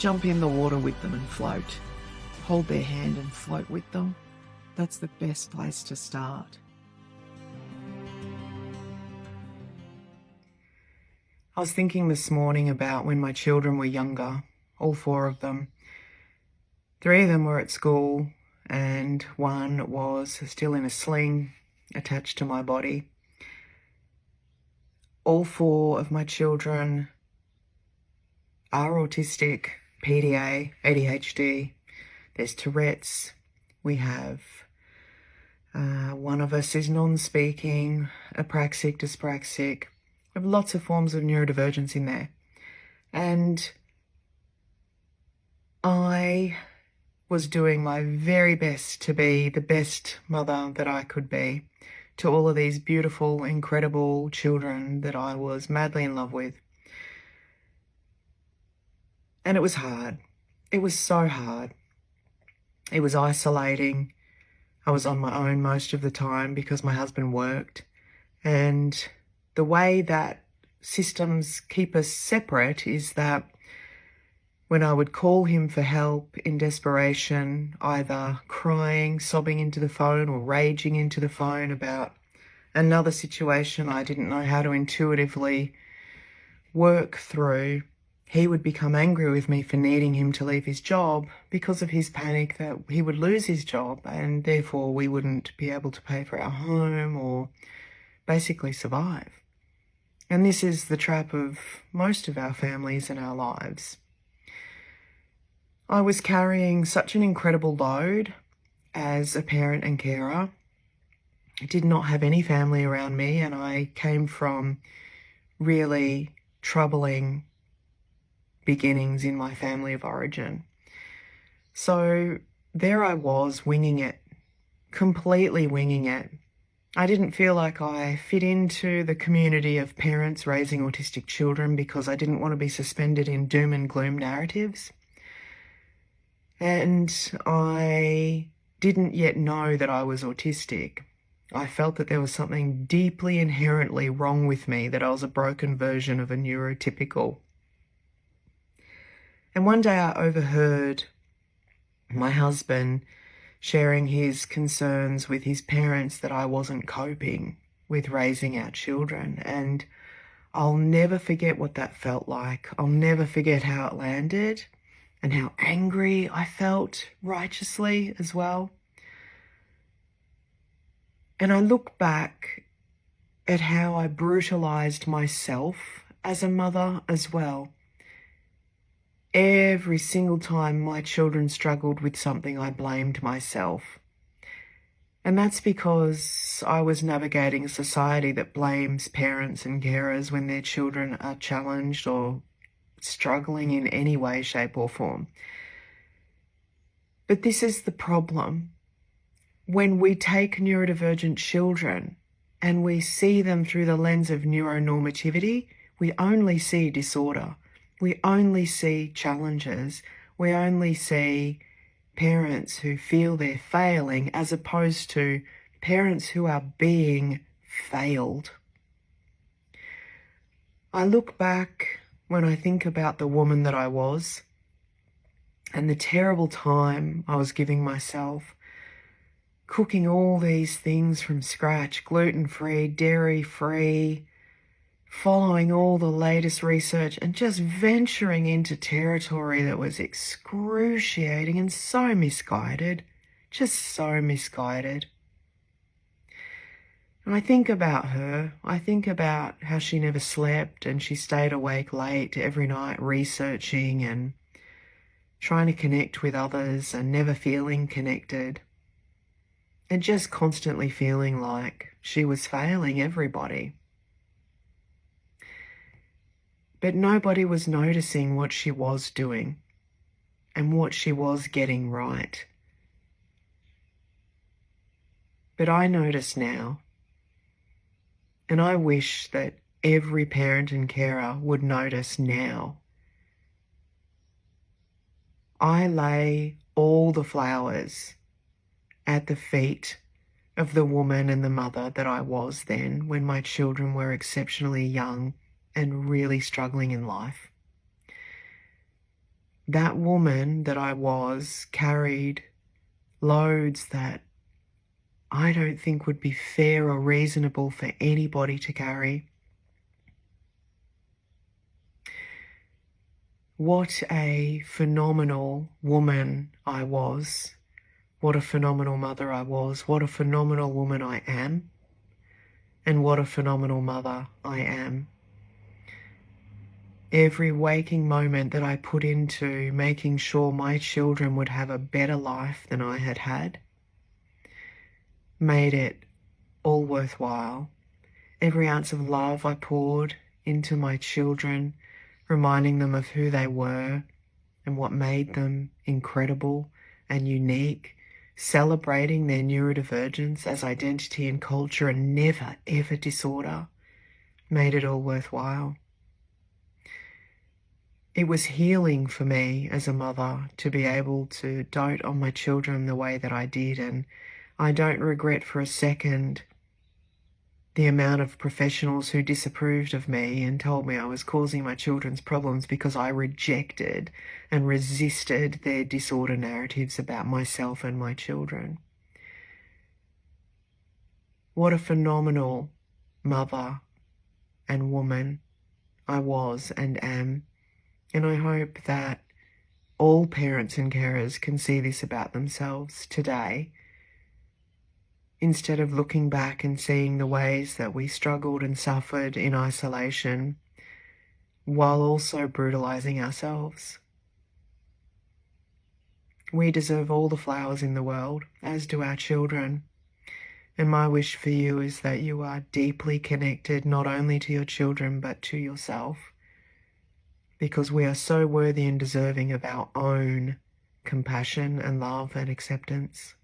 Jump in the water with them and float. Hold their hand and float with them. That's the best place to start. I was thinking this morning about when my children were younger, all 4 of them. 3 of them were at school and 1 was still in a sling attached to my body. All 4 of my children are autistic, PDA, ADHD, there's Tourette's, we have one of us is non-speaking, apraxic, dyspraxic. We have lots of forms of neurodivergence in there. And I was doing my very best to be the best mother that I could be to all of these beautiful, incredible children that I was madly in love with. And it was hard. It was so hard. It was isolating. I was on my own most of the time because my husband worked. And the way that systems keep us separate is that when I would call him for help in desperation, either crying, sobbing into the phone, or raging into the phone about another situation I didn't know how to intuitively work through, he would become angry with me for needing him to leave his job because of his panic that he would lose his job and therefore we wouldn't be able to pay for our home or basically survive. And this is the trap of most of our families and our lives. I was carrying such an incredible load as a parent and carer. I did not have any family around me, and I came from really troubling beginnings in my family of origin. So there I was, winging it, completely winging it. I didn't feel like I fit into the community of parents raising autistic children because I didn't want to be suspended in doom and gloom narratives. And I didn't yet know that I was autistic. I felt that there was something deeply inherently wrong with me, that I was a broken version of a neurotypical. And one day I overheard my husband sharing his concerns with his parents that I wasn't coping with raising our children. And I'll never forget what that felt like. I'll never forget how it landed and how angry I felt, righteously as well. And I look back at how I brutalized myself as a mother as well. Every single time my children struggled with something, I blamed myself. And that's because I was navigating a society that blames parents and carers when their children are challenged or struggling in any way, shape or form. But this is the problem. When we take neurodivergent children and we see them through the lens of neuronormativity, we only see disorder. We only see challenges. We only see parents who feel they're failing as opposed to parents who are being failed. I look back when I think about the woman that I was and the terrible time I was giving myself, cooking all these things from scratch, gluten-free, dairy-free, following all the latest research and just venturing into territory that was excruciating and so misguided, just so misguided. And I think about her. I think about how she never slept and she stayed awake late every night researching and trying to connect with others and never feeling connected and just constantly feeling like she was failing everybody. But nobody was noticing what she was doing and what she was getting right. But I notice now, and I wish that every parent and carer would notice now. I lay all the flowers at the feet of the woman and the mother that I was then when my children were exceptionally young and really struggling in life. that woman that I was carried loads that I don't think would be fair or reasonable for anybody to carry. What a phenomenal woman I was. What a phenomenal mother I was. What a phenomenal woman I am. And what a phenomenal mother I am. Every waking moment that I put into making sure my children would have a better life than I had had made it all worthwhile. Every ounce of love I poured into my children, reminding them of who they were and what made them incredible and unique, celebrating their neurodivergence as identity and culture and never, ever disorder, made it all worthwhile. It was healing for me as a mother to be able to dote on my children the way that I did, and I don't regret for a second the amount of professionals who disapproved of me and told me I was causing my children's problems because I rejected and resisted their disorder narratives about myself and my children. What a phenomenal mother and woman I was and am. And I hope that all parents and carers can see this about themselves today, instead of looking back and seeing the ways that we struggled and suffered in isolation while also brutalizing ourselves. We deserve all the flowers in the world, as do our children. And my wish for you is that you are deeply connected not only to your children but to yourself, because we are so worthy and deserving of our own compassion and love and acceptance.